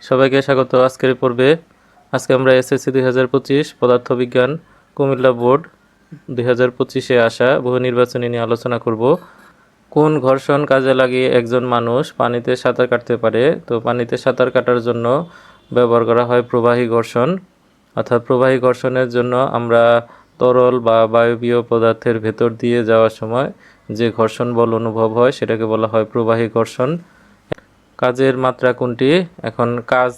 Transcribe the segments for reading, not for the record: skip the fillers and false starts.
সবাইকে স্বাগত আজকের পর্বে। আজকে আমরা এসএসসি 2025 পদার্থবিজ্ঞান কুমিল্লা বোর্ড 2025-এ আসা বহু নির্বাচনী নিয়ে আলোচনা করব। কোন ঘর্ষণ কাজে লাগিয়ে একজন মানুষ পানিতে সাঁতার কাটতে পারে? তো পানিতে সাঁতার কাটার জন্য ব্যবহার করা হয় প্রবাহী ঘর্ষণ। অর্থাৎ প্রবাহী ঘর্ষণের জন্য আমরা তরল বা বায়বীয় পদার্থের ভেতর দিয়ে যাওয়ার সময় যে ঘর্ষণ বল অনুভব হয় সেটাকে বলা হয় প্রবাহী ঘর্ষণ। কাজের মাত্রা কোনটি? এখন কাজ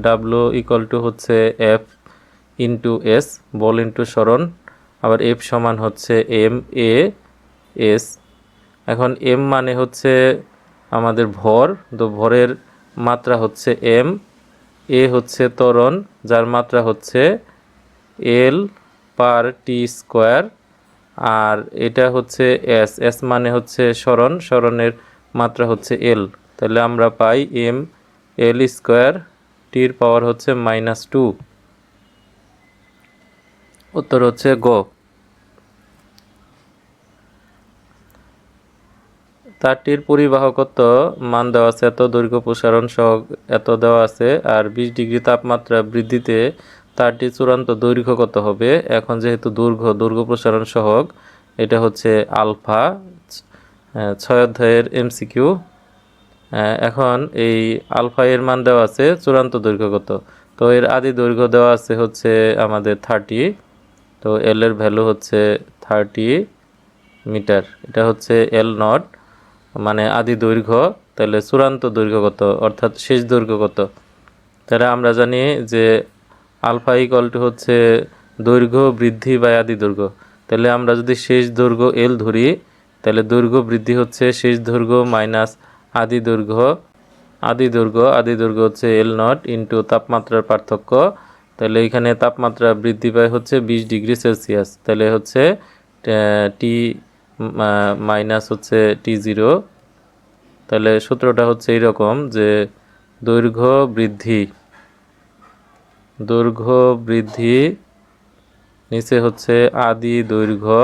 ডাব্লু ইকুয়াল টু হচ্ছে এফ ইন্টু এস, বল ইন্টু সরণ, আবার এফ সমান হচ্ছে এম এ এস। এখন এম মানে হচ্ছে আমাদের ভর, তো ভরের মাত্রা হচ্ছে এম, এ হচ্ছে ত্বরণ যার মাত্রা হচ্ছে এল পার টি স্কোয়ার, আর এটা হচ্ছে এস, এস মানে হচ্ছে সরণ, সরণের মাত্রা হচ্ছে এল। তাহলে আমরা পাই এম এল স্কোয়ার, টির পাওয়ার হচ্ছে -2। উত্তর হচ্ছে গ। তারটির পরিবাহকত্ব মান দেওয়া আছে এত, দৈর্ঘ্য প্রসারণ সহ এত দেওয়া আছে, আর 20 ডিগ্রি তাপমাত্রা বৃদ্ধিতে তারটির চূড়ান্ত দৈর্ঘ্য কত হবে? এখন যেহেতু দৈর্ঘ্য প্রসারণ সহগ, এটা হচ্ছে আলফা। 6 অধ্যায়ের এমসিকিউ। এখন এই আলফা এর মান দেওয়া আছে, চূড়ান্ত দৈর্ঘ্য কত? তো এর আদি দৈর্ঘ্য দেওয়া আছে হচ্ছে আমাদের 30, তো এল এর ভ্যালু হচ্ছে 30 মিটার। এটা হচ্ছে এল নট মানে আদি দৈর্ঘ্য। তাহলে চূড়ান্ত দৈর্ঘ্য কত, অর্থাৎ শেষ দৈর্ঘ্য কত? তাহলে আমরা জানি যে আলফা ইকুয়াল টু হচ্ছে দৈর্ঘ্য বৃদ্ধি বাই আদি দৈর্ঘ্য। তাহলে আমরা যদি শেষ দৈর্ঘ্য এল ধরি, তাহলে দৈর্ঘ্য বৃদ্ধি হচ্ছে শেষ দৈর্ঘ্য মাইনাস আদি দৈর্ঘ্য। আদি দৈর্ঘ্য হচ্ছে এল নট ইন্টু তাপমাত্রার পার্থক্য। তাহলে এখানে তাপমাত্রা বৃদ্ধি পায় হচ্ছে 20 ডিগ্রি সেলসিয়াস। তাহলে হচ্ছে টি মাইনাস হচ্ছে টি জিরো। তাহলে সূত্রটা হচ্ছে এইরকম যে দৈর্ঘ্য বৃদ্ধি নিচে হচ্ছে আদি দৈর্ঘ্য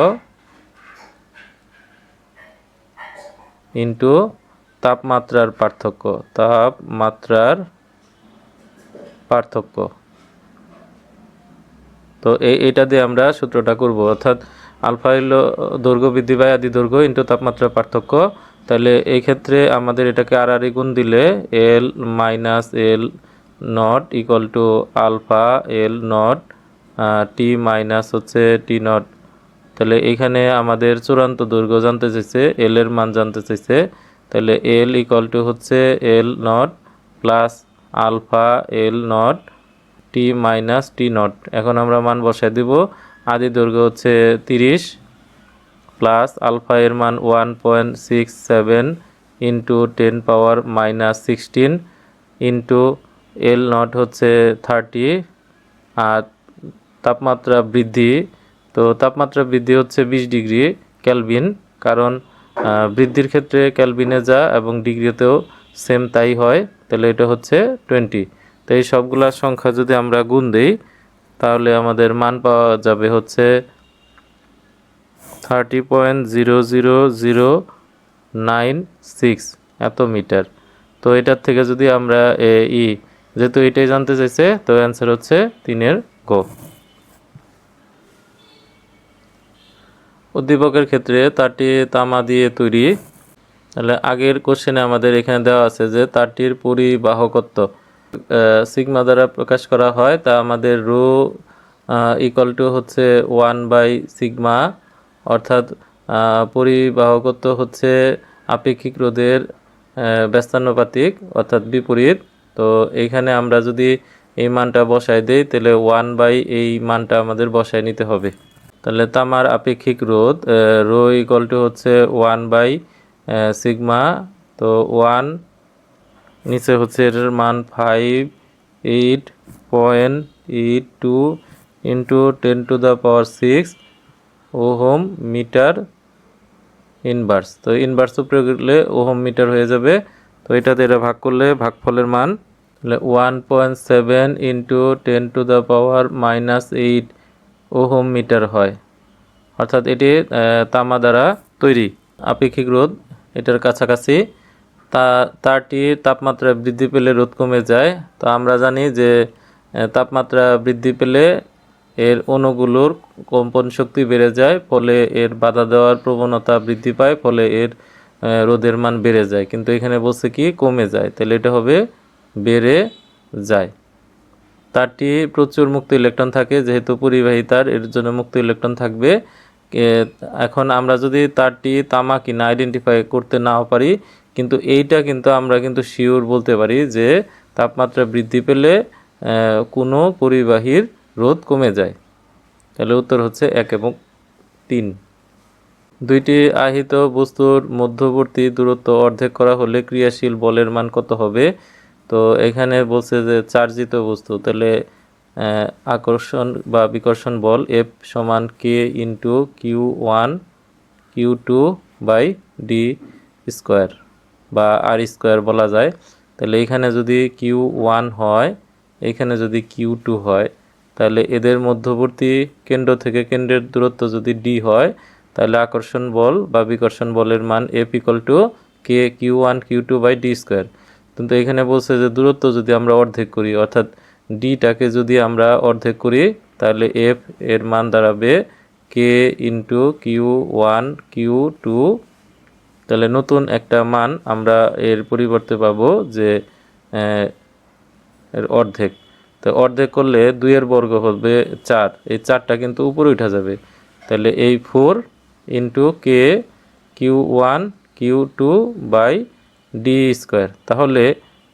ইন্টু তাপমাত্রার পার্থক্য। তো এইটা দিয়ে আমরা সূত্রটা করব, অর্থাৎ আলফা হলো দৈর্ঘ্য বৃদ্ধি বাই আদি দৈর্ঘ্য ইন্টু তাপমাত্রার পার্থক্য। তাহলে এই ক্ষেত্রে আমাদের এটাকে আর গুণ দিলে L minus L not equal to alpha L not T minus হচ্ছে টি নট। তাহলে এইখানে আমাদের চূড়ান্ত দৈর্ঘ্য জানতে চাইছে, এল এর মান জানতে চাইছে। তাহলে এল ইকুয়াল টু হচ্ছে L not plus alpha L not T minus T not. এখন আমরা মান বসায় দিব। আদি দৈর্ঘ্য হচ্ছে 30 প্লাস আলফা এর মান 1.67 into 10 power -16 into L not হচ্ছে 30, আর তাপমাত্রা বৃদ্ধি, তো তাপমাত্রা বৃদ্ধি হচ্ছে 20 ডিগ্রি কেলভিন, কারণ বৃদ্ধির ক্ষেত্রে কেলভিনে যা এবং ডিগ্রিতেও সেম তাই হয়। তাহলে এটা হচ্ছে 20। তো এই সবগুলা সংখ্যা যদি আমরা গুণ দিই তাহলে আমাদের মান পাওয়া যাবে হচ্ছে 30.00096 এত মিটার। তো এটার থেকে যদি আমরা যেহেতু এটাই জানতে চাইছে, তো অ্যান্সার হচ্ছে 3-এর গ। উদ্দীপকের ক্ষেত্রে তারটি তামা দিয়ে তৈরি। তাহলে আগের কোশ্চেনে আমাদের এখানে দেওয়া আছে যে তারটির পরিবাহকত্ব সিগমা দ্বারা প্রকাশ করা হয়, তা আমাদের রো ইকুয়াল টু হচ্ছে 1/σ, অর্থাৎ পরিবাহকত্ব হচ্ছে আপেক্ষিক রোধের ব্যস্তানুপাতিক অর্থাৎ বিপরীত। তো এইখানে আমরা যদি এই মানটা বসাই দেই তাহলে 1 এই মানটা আমাদের বসায় নিতে হবে। তাহলে তামার আপেক্ষিক রোধ রো ইকুয়াল টু হচ্ছে 1/σ। তো 1 নিচে হচ্ছে এর মান 58.82 ইন্টু 10⁶ ওহম মিটার ইনভার্স। তো ইনভার্স উপরে গেলে ওহম মিটার হয়ে যাবে। তো এটাতে এটা ভাগ করলে ভাগফলের মান তাহলে 1.7 ইন্টু 10⁻⁻8 ওহম মিটার হয়। অর্থাৎ এটি তামা দ্বারা তৈরি। আপেক্ষিক রোধ এটার কাছাকাছি তারটির তাপমাত্রা বৃদ্ধি পেলে রোদ কমে যায়। তো আমরা জানি যে তাপমাত্রা বৃদ্ধি পেলে এর অণুগুলোর কম্পন শক্তি বেড়ে যায়, ফলে এর বাধা দেওয়ার প্রবণতা বৃদ্ধি পায়, ফলে এর রোদের মান বেড়ে যায়। কিন্তু এখানে বলছে কি কমে যায়, তাহলে এটা হবে বেড়ে যায়। তারটি প্রচুর মুক্ত ইলেকট্রন থাকে, যেহেতু পরিবাহী তার, এর জন্য মুক্ত ইলেকট্রন থাকবে। এখন আমরা যদি তারটি তামা কিনা আইডেন্টিফাই করতে নাও পারি, কিন্তু এইটা কিন্তু আমরা কিন্তু শিওর বলতে পারি যে তাপমাত্রা বৃদ্ধি পেলে কোনো পরিবাহীর রোধ কমে যায়। তাহলে উত্তর হচ্ছে 1 এবং 3। দুইটি আহিত বস্তুর মধ্যবর্তী দূরত্ব অর্ধেক করা হলে ক্রিয়াশীল বলের মান কত হবে? তো এখানে বলছে যে চার্জিত বস্তু, তাহলে আকর্ষণ বা বিকর্ষণ বল F সমান K into Q1 Q2 by d square বা আর স্কোয়ার বলা যায়। তাহলে এখানে যদি Q1 হয়, এখানে যদি Q2 হয়, তাহলে এদের মধ্যবর্তী কেন্দ্র থেকে কেন্দ্রের দূরত্ব যদি D হয়, তাহলে আকর্ষণ বল বা বিকর্ষণ বলের মান F equal to k Q1 Q2 by d square. কিন্তু এখানে বলছে যে দূরত্ব যদি আমরা অর্ধেক করি, অর্থাৎ ডিটাকে যদি আমরা অর্ধেক করি, তাহলে এফ এর মান দাঁড়াবে কে ইন্টু Q1 Q2। তাহলে নতুন একটা মান আমরা এর পরিবর্তে পাবো যে এর অর্ধেক। তো অর্ধেক করলে 2 এর বর্গ হবে 4, এই 4টা কিন্তু উপরে উঠা যাবে। তাহলে এই 4 into k Q1 Q2 by d square. তাহলে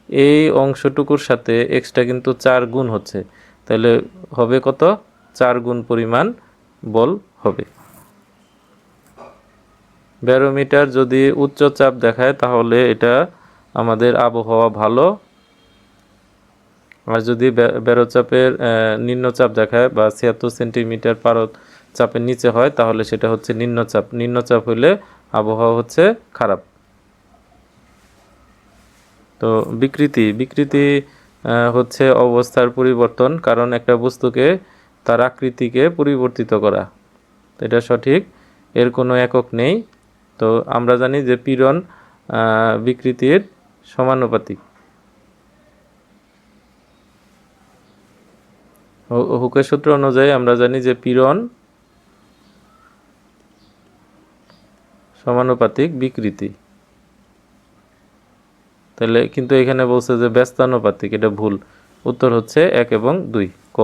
এই অংশটুকুর সাথে এক্সট্রা কিন্তু 4 গুণ হচ্ছে, তাহলে হবে কত? 4 গুণ পরিমাণ বল হবে। ব্যারোমিটার যদি উচ্চ চাপ দেখায়, তাহলে এটা আমাদের আবহাওয়া ভালো। আর যদি ব্যারোচাপের নিম্নচাপ দেখায় বা 76 সেন্টিমিটার পারদ চাপের নিচে হয়, তাহলে সেটা হচ্ছে নিম্নচাপ। নিম্নচাপ হলে আবহাওয়া হচ্ছে খারাপ। তো বিকৃতি হচ্ছে অবস্থার পরিবর্তন, কারণ একটা বস্তুকে তার আকৃতিকে পরিবর্তিত করা। এটা সঠিক, এর কোনো একক নেই। তো আমরা জানি যে পীড়ন বিকৃতির সমানুপাতিক। হুকের সূত্র অনুযায়ী আমরা জানি যে পীড়ন সমানুপাতিক বিকৃতি। তাহলে কিন্তু এখানে বলছে যে ব্যস্তানুপাতিক, এটা ভুল। উত্তর হচ্ছে 1 এবং 2 ক।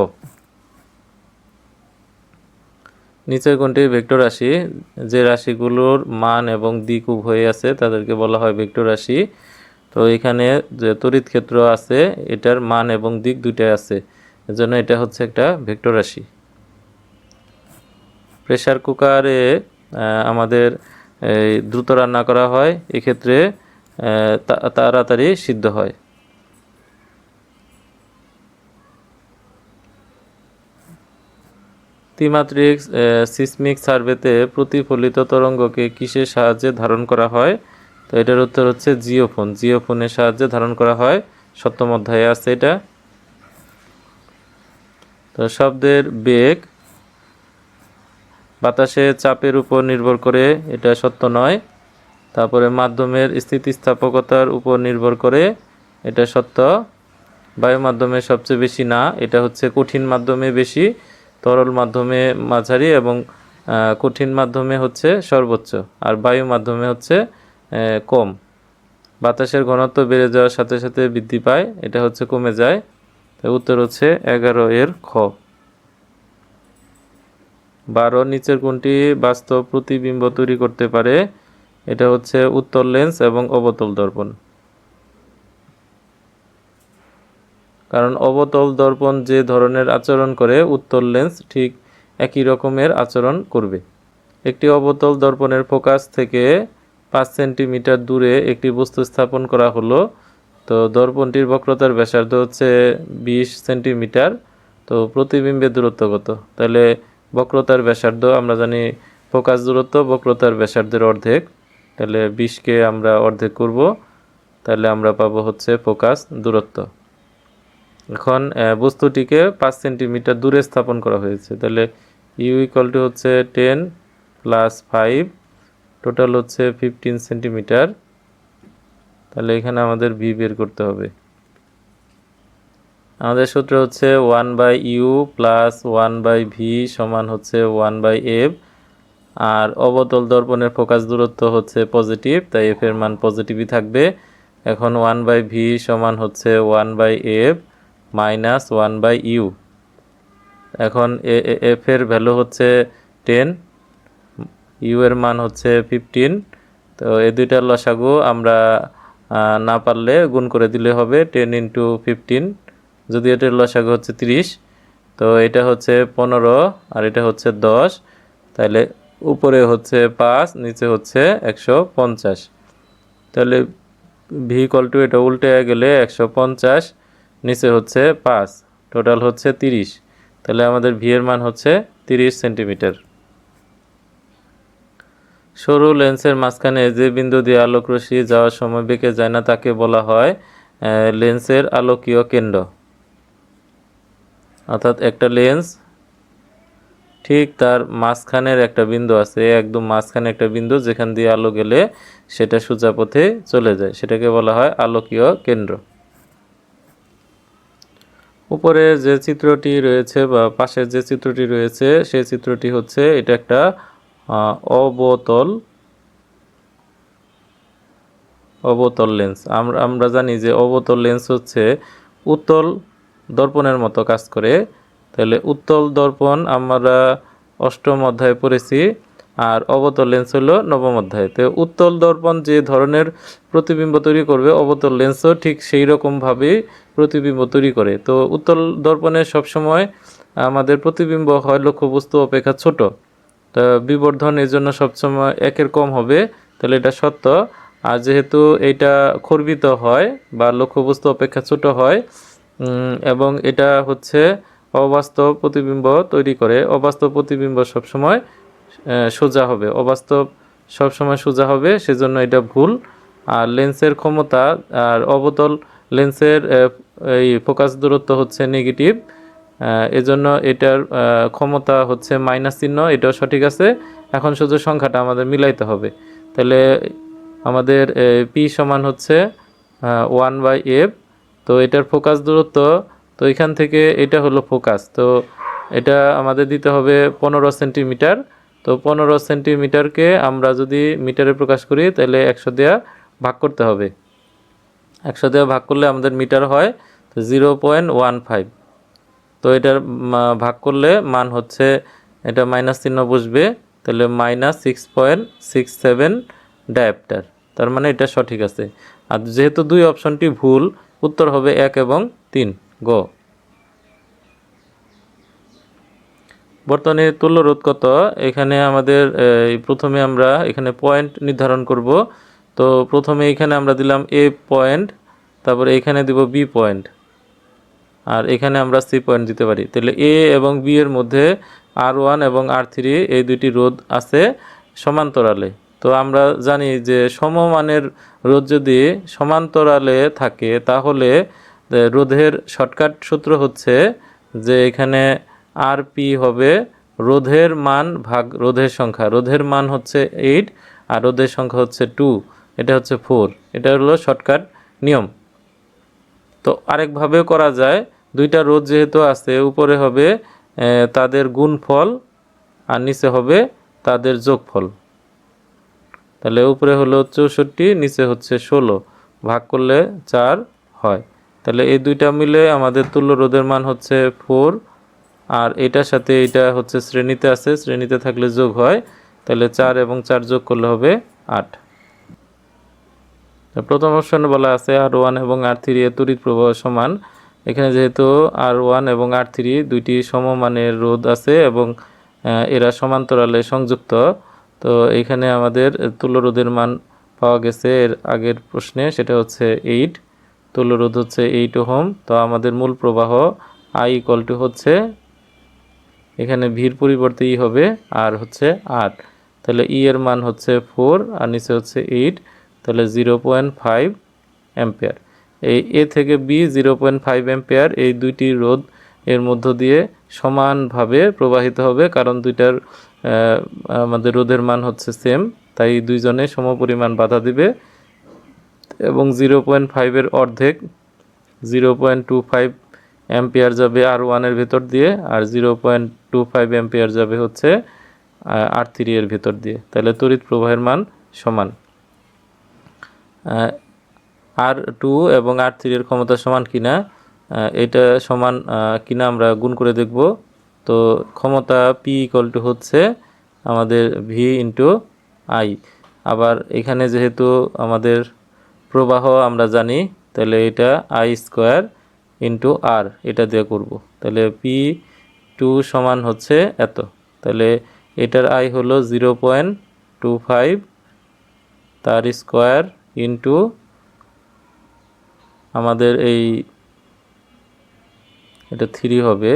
নিচের কোনটি ভেক্টর রাশি? যে রাশিগুলোর মান এবং দিক উভয় আছে তাদেরকে বলা হয় ভেক্টর রাশি। তো এখানে যে তড়িৎ ক্ষেত্র আছে, এটার মান এবং দিক দুইটাই আছে, এজন্য এটা হচ্ছে একটা ভেক্টর রাশি। প্রেসার কুকারে আমাদের দ্রুত রান্না করা হয়, এক্ষেত্রে তাড়াতাড়ি সিদ্ধ হয়। ত্রিমাত্রিক সিসমিক সার্ভেতে প্রতিফলিত তরঙ্গকে কিসের সাহায্যে ধারণ করা হয়? তো এটার উত্তর হচ্ছে জিওফোন। জিওফোনের সাহায্যে ধারণ করা হয়, 7ম অধ্যায়ে আছে এটা। তো শব্দের বেগ বাতাসের চাপের উপর নির্ভর করে, এটা সত্য নয়। তারপরে মাধ্যমের স্থিতিস্থাপকতার উপর নির্ভর করে, এটা সত্য। বায়ু মাধ্যমে সবচেয়ে বেশি না, এটা হচ্ছে কঠিন মাধ্যমে বেশি, তরল মাধ্যমে মাঝারি এবং কঠিন মাধ্যমে হচ্ছে সর্বোচ্চ, আর বায়ু মাধ্যমে হচ্ছে কম। বাতাসের ঘনত্ব বেড়ে যাওয়ার সাথে সাথে বৃদ্ধি পায়, এটা হচ্ছে কমে যায়। তাই উত্তর হচ্ছে 11 এর খ। 12 নিচের কোনটি বাস্তব প্রতিবিম্ব তৈরি করতে পারে? এটা হচ্ছে উত্তল লেন্স এবং অবতল দর্পণ। কারণ অবতল দর্পণ যে ধরনের আচরণ করে, উত্তল লেন্স ঠিক একই রকমের আচরণ করবে। একটি অবতল দর্পণের ফোকাস থেকে 5 সেন্টিমিটার দূরে একটি বস্তু স্থাপন করা হলো। তো দর্পণটির বক্রতার ব্যাসার্ধ হচ্ছে 20 সেন্টিমিটার। তো প্রতিবিম্বের দূরত্ব কত? তাহলে বক্রতার ব্যাসার্ধ আমরা জানি, ফোকাস দূরত্ব বক্রতার ব্যাসার্ধের অর্ধেক, তাহলে 20কে আমরা অর্ধেক করব, তাহলে আমরা পাবো হচ্ছে ফোকাস দূরত্ব। এখন বস্তুটিকে 5 সেন্টিমিটার দূরে স্থাপন করা হয়েছে, তাহলে ইউ ইকুয়াল টু হচ্ছে 10 + 5, টোটাল হচ্ছে 15 সেন্টিমিটার। তাহলে এখানে আমাদের ভি বের করতে হবে। আমাদের সূত্র হচ্ছে 1/u প্লাস 1/v সমান হচ্ছে 1/f। আর অবতল দর্পণের ফোকাস দূরত্ব হচ্ছে পজিটিভ, তাই এফ এর মান পজিটিভই থাকবে। এখন 1/v সমান হচ্ছে 1/f মাইনাস 1/u। এখন এফ এর ভ্যালু হচ্ছে 10, ইউ এর মান হচ্ছে 15। তো এই দুইটার লসাগু আমরা না পারলে গুণ করে দিলে হবে 10 × 15, যদি এটার লসাগু হচ্ছে 30। তো এটা হচ্ছে 15 আর এটা হচ্ছে 10, তাহলে উপরে হচ্ছে 5, নিচে হচ্ছে 150। তাহলে ভি ইকুয়াল টু এটা উল্টে গেলে 150, নিচে হচ্ছে 5, টোটাল হচ্ছে 30। তাহলে আমাদের ভি এর মান হচ্ছে 30 সেন্টিমিটার। সরু লেন্সের মাঝখানে যে বিন্দু দিয়ে আলোক রশ্মি যাওয়ার সময় বেঁকে যায় না তাকে বলা হয় লেন্সের আলোকীয় কেন্দ্র। অর্থাৎ একটা লেন্স ঠিক তার মাঝখানের একটা বিন্দু আছে, একদম মাঝখানে একটা বিন্দু যেখান দিয়ে আলো গেলে সেটা সোজা পথে চলে যায়, সেটাকে বলা হয় আলোকীয় কেন্দ্র। উপরে যে চিত্রটি রয়েছে বা পাশের যে চিত্রটি রয়েছে সেই চিত্রটি হচ্ছে এটা একটা অবতল লেন্স। আমরা জানি যে অবতল লেন্স হচ্ছে উত্তল দর্পণের মতো কাজ করে। তাহলে উত্তল দর্পণ আমরা অষ্টম অধ্যায়ে পড়েছি, আর অবতল লেন্স হলো নবম অধ্যায়ে। তো উত্তল দর্পণ যে ধরনের প্রতিবিম্ব তৈরি করবে, অবতল লেন্সও ঠিক সেই রকমভাবেই প্রতিবিম্ব তৈরি করে। তো উত্তল দর্পণে সবসময় আমাদের প্রতিবিম্ব হয় লক্ষ্যবস্তু অপেক্ষা ছোট, তা বিবর্ধন এর জন্য সবসময় একের কম হবে, তাহলে এটা সত্য। আর যেহেতু এটা খর্বিত হয় বা লক্ষ্যবস্তু অপেক্ষা ছোট হয় এবং এটা হচ্ছে অবাস্তব প্রতিবিম্ব তৈরি করে, অবাস্তব প্রতিবিম্ব সবসময় সোজা হবে, অবাস্তব সবসময় সোজা হবে, সেজন্য এটা ভুল। আর লেন্সের ক্ষমতা আর অবতল লেন্সের এই ফোকাস দূরত্ব হচ্ছে নেগেটিভ, এজন্য এটার ক্ষমতা হচ্ছে মাইনাস চিহ্ন, এটাও সঠিক আছে। এখন শুধু সংখ্যাটা আমাদের মিলাইতে হবে। তাহলে আমাদের পি সমান হচ্ছে 1/f। তো এটার ফোকাস দূরত্ব, তো এখান থেকে এটা হলো ফোকাস, তো এটা আমাদের দিতে হবে 15 সেন্টিমিটার। তো 15 সেন্টিমিটারকে আমরা যদি মিটারে প্রকাশ করি তাহলে 100 দেওয়া ভাগ করতে হবে। 100 দেওয়া ভাগ করলে আমাদের মিটার হয় 0.15। তো এটার ভাগ করলে মান হচ্ছে, এটা মাইনাস চিহ্ন বসবে, তাহলে -6.67 ডায়াপ্টার। তার মানে এটা সঠিক আছে। আর যেহেতু দুই অপশনটি ভুল, উত্তর হবে 1 এবং 3 গ। বর্তমানে তুল্য রোধ কত? এখানে আমাদের প্রথমে আমরা এখানে পয়েন্ট নির্ধারণ করব। তো প্রথমে এখানে আমরা দিলাম এ পয়েন্ট, তারপরে এখানে দিব বি পয়েন্ট, আর এখানে আমরা সি পয়েন্ট দিতে পারি। তাহলে এ এবং বি এর মধ্যে R1 এবং R3 এই দুইটি রোধ আছে সমান্তরালে। তো আমরা জানি যে সমমানের রোধ যদি সমান্তরালে থাকে তাহলে রোধের শর্টকাট সূত্র হচ্ছে যে এখানে RP হবে রোধের মান ভাগ রোধের সংখ্যা। রোধের মান হচ্ছে 8 আর রোধের সংখ্যা হচ্ছে 2, এটা হচ্ছে 4। এটা হলো শর্টকাট নিয়ম। তো আরেকভাবেও করা যায়, দুইটা রোধ যেহেতু আছে, উপরে হবে তাদের গুণফল আর নিচে হবে তাদের যোগফল। তাহলে উপরে হলো 64, নিচে হচ্ছে 16, ভাগ করলে 4 হয়। তাহলে এই দুইটা মিলে আমাদের তুল্য রোধের মান হচ্ছে 4, আর এটার সাথে এটা হচ্ছে শ্রেণীতে আছে, শ্রেণীতে থাকলে যোগ হয়, তাহলে 4 এবং 4 যোগ করলে হবে 8। প্রথম অপশনে বলা আছে R1 এবং R3 এর তড়িৎ প্রবাহ সমান। এখানে যেহেতু R1 এবং R3 দুইটি সমমানের রোধ আছে এবং এরা সমান্তরালে সংযুক্ত, তো এখানে আমাদের তুল্য রোধের মান পাওয়া গেছে এর আগের প্রশ্নে, সেটা হচ্ছে 8। তুল্য রোধ হচ্ছে 8 ওহম। তো আমাদের মূল প্রবাহ I = হচ্ছে, এখানে ভির পরিবর্তে ই হবে, আর হচ্ছে 8। তাহলে ই এর মান হচ্ছে 4 আর নিচে হচ্ছে 8, তাহলে 0.5 অ্যাম্পিয়ার। এই এ থেকে বি 0.5 অ্যাম্পিয়ার, এই দুইটি রোধ এর মধ্য দিয়ে সমানভাবে প্রবাহিত হবে, কারণ দুইটার আমাদের রোধের মান হচ্ছে সেম, তাই দুইজনে সমপরিমাণ বাধা দিবে। এবং 0.5-এর অর্ধেক 0.25 অ্যাম্পিয়ার যাবে R1-এর ভেতর দিয়ে, আর 0.25 অ্যাম্পিয়ার যাবে হচ্ছে R3-এর ভেতর দিয়ে। তাহলে তড়িৎ প্রবাহের মান সমান। R2 এবং R3-এর ক্ষমতা সমান কিনা, এটা সমান কিনা আমরা গুণ করে দেখব। তো ক্ষমতা P = হচ্ছে আমাদের V × I। আবার এখানে যেহেতু আমাদের প্রবাহ আমরা জানি, তাহলে এটা I² × R এটা দিয়ে করব। তাহলে P2 সমান হচ্ছে এত। তাহলে এটার I হলো 0.25, তার স্কোয়ার ইন্টু আমাদের এটা 3 হবে।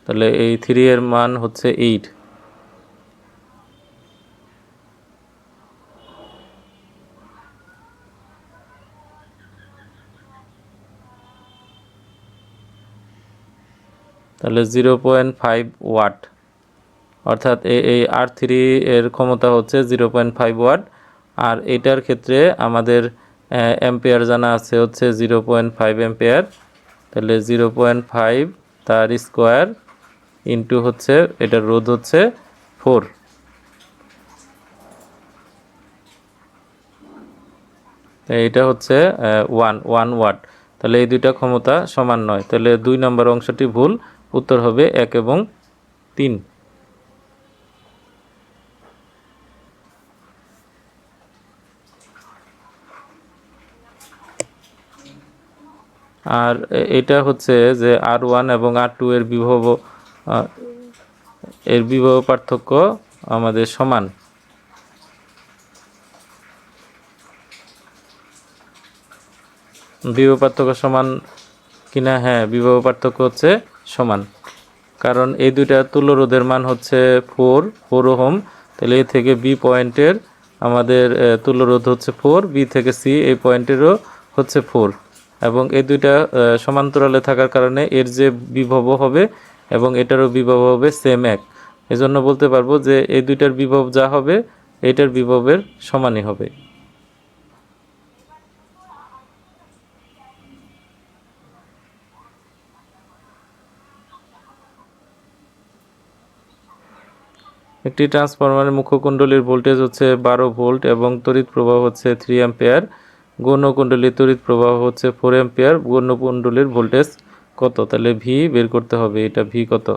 তাহলে এই 3 এর মান হচ্ছে 8। তাহলে 0.5 ওয়াট, অর্থাৎ এই R3 এর ক্ষমতা হচ্ছে 0.5 ওয়াট। আর এটার ক্ষেত্রে আমাদের অ্যাম্পিয়ার জানা আছে হচ্ছে 0.5 অ্যাম্পিয়ার। তাহলে 0.5 তার স্কোয়ার ইন্টু হচ্ছে এটার রোধ হচ্ছে 4। এইটা হচ্ছে 1 ওয়াট। তাহলে এই দুইটা ক্ষমতা সমান নয়। তাহলে 2 নম্বর অংশটি ভুল, উত্তর হবে 1 এবং 3। আর এটা হচ্ছে যে R1 এবং R2 এর বিভব পার্থক্য আমাদের সমান। বিভব পার্থক্য সমান কিনা, হ্যাঁ, বিভব পার্থক্য হচ্ছে সমান, কারণ এই দুইটা তুল্য রোধের মান হচ্ছে 4 ওহম। তাহলে এ থেকে বি পয়েন্টের আমাদের তুল্য রোধ হচ্ছে 4, বি থেকে সি এই পয়েন্টেরও হচ্ছে 4, এবং এই দুইটা সমান্তরালে থাকার কারণে এর যে বিভব হবে এবং এটারও বিভব হবে সেম এক। এজন্য বলতে পারবো যে এই দুইটার বিভব যা হবে এটার বিভবের সমানই হবে। একটি ট্রান্সফরমারের মুখ্য কুণ্ডলীর ভোল্টেজ হচ্ছে 12 ভোল্ট এবং তড়িৎ প্রবাহ হচ্ছে 3 অ্যাম্পিয়ার। গৌণ কুণ্ডলীর তড়িৎ প্রবাহ হচ্ছে 4 অ্যাম্পিয়ার। গৌণ কুণ্ডলীর ভোল্টেজ কত? তাহলে ভি বের করতে হবে, এটা ভি কত।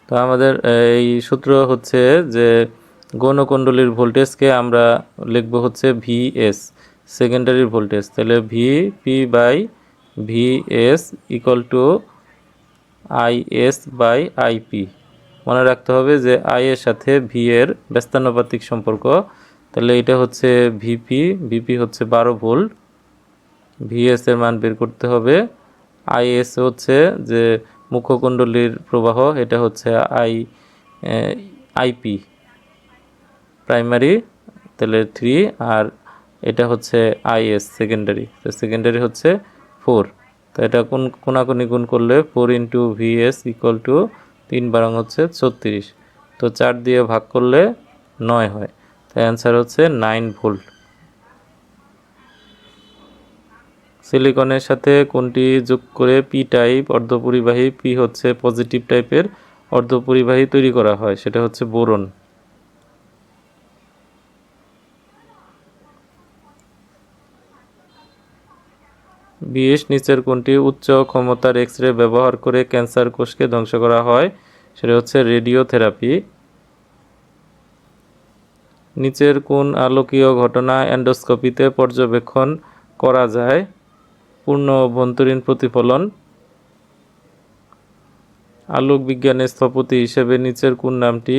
তো আমাদের এই সূত্র হচ্ছে যে গৌণ কুণ্ডলীর ভোল্টেজকে আমরা লিখব হচ্ছে ভিএস, সেকেন্ডারি ভোল্টেজ। তাহলে VP/VS = IS/IP। মনে রাখতে হবে যে I এর সাথে V এর ব্যস্তানুপাতিক সম্পর্ক। তাহলে এটা হচ্ছে ভিপি হচ্ছে 12 ভোল্ট, VS এর মান বের করতে হবে। IS হচ্ছে যে মুখ্য কুণ্ডলীর প্রবাহ, এটা হচ্ছে IP প্রাইমারি, তাহলে 3, আর এটা হচ্ছে IS সেকেন্ডারি। তো সেকেন্ডারি হচ্ছে 4। তো এটা কোনাকুনি গুণ করলে 4 × VS = 3 বারং হচ্ছে 36। তো 4 দিয়ে ভাগ করলে 9 হয়। তাই অ্যান্সার হচ্ছে 9 ভোল্ট। সিলিকনের সাথে কোনটি যোগ করে পি টাইপ অর্ধপরিবাহী, পি হচ্ছে পজিটিভ টাইপের অর্ধপরিবাহী তৈরি করা হয়? সেটা হচ্ছে বোরন। নিচের কোনটি উচ্চ ক্ষমতার এক্স-রে ব্যবহার করে ক্যান্সার কোষকে ধ্বংস করা হয়? সেটা হচ্ছে রেডিওথেরাপি। নিচের কোন আলোকীয় ঘটনা এন্ডোস্কোপিতে পর্যবেক্ষণ করা যায়? পূর্ণ অভ্যন্তরীণ প্রতিফলন। আলোক বিজ্ঞানের স্থপতি হিসেবে নিচের কোন নামটি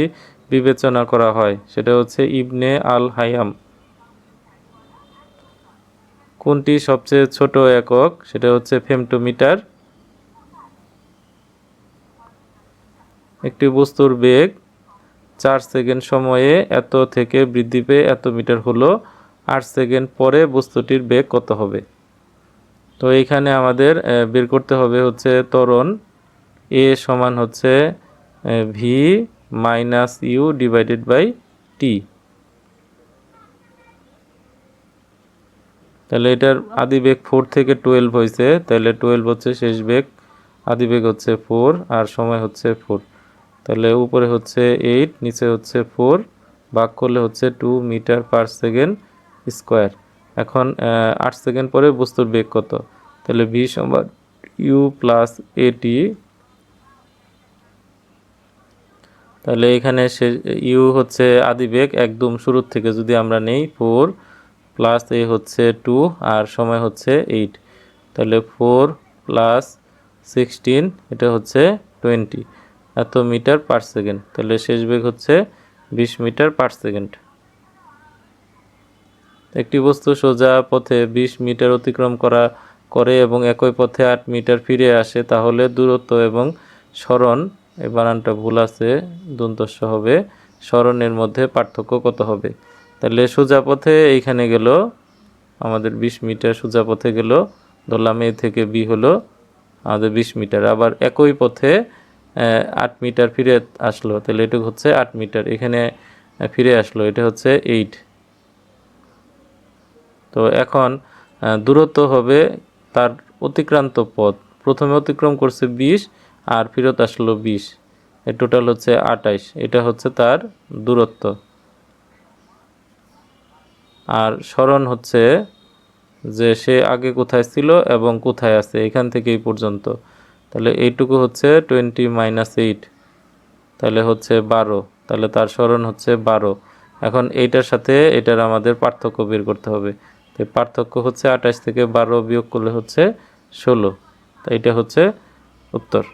বিবেচনা করা হয়? সেটা হচ্ছে ইবনে আল হাইয়াম। কোনটি সবচেয়ে ছোট একক? সেটা হচ্ছে ফেমটোমিটার। একটি বস্তুর বেগ 4 সেকেন্ড সময়ে এত থেকে বৃদ্ধি পেয়ে এত মিটার হলো, 8 সেকেন্ড পরে বস্তুটির বেগ কত হবে? তো এইখানে আমাদের বের করতে হবে হচ্ছে ত্বরণ এ সমান হচ্ছে V - U/T। তাহলে এটার আদি বেগ 4 থেকে 12 হয়েছে, তাহলে 12 হচ্ছে শেষ বেগ, আদি বেগ হচ্ছে 4 আর সময় হচ্ছে 4। তাহলে উপরে হচ্ছে 8, নিচে হচ্ছে 4, ভাগ করলে হচ্ছে 2 মিটার পার সেকেন্ড স্কোয়ার। এখন 8 সেকেন্ড পরে বস্তুর বেগ কত? তাহলে ভি সমান ইউ প্লাস এটি। তাহলে এখানে ইউ হচ্ছে আদি বেগ একদম শুরুর থেকে যদি আমরা নেই 4 প্লাস এ হচ্ছে 2 আর সময় হচ্ছে 8। তাহলে 4 প্লাস 16 এটা হচ্ছে 20 এত মিটার পার সেকেন্ড। তাহলে শেষ বেগ হচ্ছে 20 মিটার পার সেকেন্ড। একটি বস্তু সোজা পথে 20 মিটার অতিক্রম করে এবং একই পথে 8 মিটার ফিরে আসে, তাহলে দূরত্ব এবং সরণ, এই বানানটা ভুল আছে, দন্তস্ব হবে, সরণের মধ্যে পার্থক্য কত হবে? তাহলে সোজা পথে এইখানে গেল আমাদের 20 মিটার, সোজা পথে গেল, ধরলাম এ থেকে বি হলো আমাদের 20 মিটার। আবার একই পথে 8 মিটার ফিরে আসলো, তাহলে এটা হচ্ছে 8 মিটার, এখানে ফিরে আসলো, এটা হচ্ছে 8। তো এখন দূরত্ব হবে তার অতিক্রান্ত পথ, প্রথমে অতিক্রম করছে 20 আর ফেরত আসলো 20, এর টোটাল হচ্ছে 28, এটা হচ্ছে তার দূরত্ব। আর সরণ হচ্ছে যে সে আগে কোথায় ছিল এবং কোথায় আছে এখান থেকে এই পর্যন্ত, তাহলে এইটুকু হচ্ছে 20 - 8, তাহলে হচ্ছে 12, তাহলে তার সরণ হচ্ছে 12। এখন এইটার সাথে এটার আমাদের পার্থক্য বের করতে হবে, তো পার্থক্য হচ্ছে 28 থেকে 12 বিয়োগ করলে হচ্ছে 16, তো এইটা হচ্ছে উত্তর।